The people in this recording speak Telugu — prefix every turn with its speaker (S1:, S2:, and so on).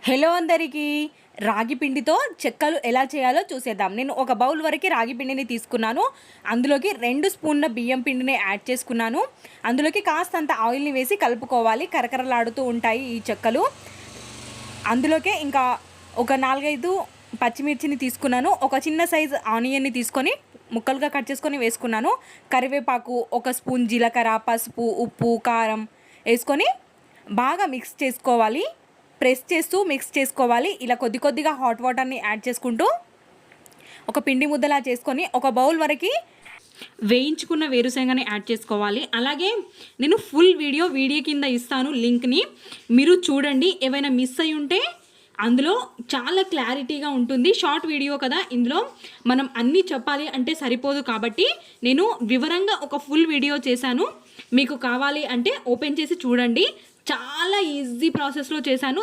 S1: హలో అందరికీ. రాగి పిండితో చెక్కలు ఎలా చేయాలో చూసేద్దాం. నేను ఒక బౌల్ వరకు రాగి పిండిని తీసుకున్నాను. అందులోకి 2 స్పూన్ల బియ్యం పిండిని యాడ్ చేసుకున్నాను. అందులోకి కాస్తంత ఆయిల్ని వేసి కలుపుకోవాలి. కరకరలాడుతూ ఉంటాయి ఈ చెక్కలు. అందులోకే ఇంకా ఒక 4, 5 పచ్చిమిర్చిని తీసుకున్నాను. ఒక చిన్న సైజు ఆనియన్ని తీసుకొని ముక్కలుగా కట్ చేసుకొని వేసుకున్నాను. కరివేపాకు, 1 స్పూన్ జీలకర్ర, పసుపు, ఉప్పు, కారం వేసుకొని బాగా మిక్స్ చేసుకోవాలి. ప్రెస్ చేస్తూ మిక్స్ చేసుకోవాలి. ఇలా కొద్ది కొద్దిగా హాట్ వాటర్ని యాడ్ చేసుకుంటూ ఒక పిండి ముద్దలా చేసుకొని ఒక బౌల్ వరకు వేయించుకున్న వేరుశనగని యాడ్ చేసుకోవాలి. అలాగే నేను ఫుల్ వీడియో కింద ఇస్తాను లింక్ని, మీరు చూడండి. ఏవైనా మిస్ అయి ఉంటే అందులో చాలా క్లారిటీగా ఉంటుంది. షార్ట్ వీడియో కదా, ఇందులో మనం అన్నీ చెప్పాలి అంటే సరిపోదు. కాబట్టి నేను వివరంగా ఒక ఫుల్ వీడియో చేశాను. మీకు కావాలి అంటే ఓపెన్ చేసి చూడండి. చాలా ఈజీ ప్రాసెస్లో చేశాను.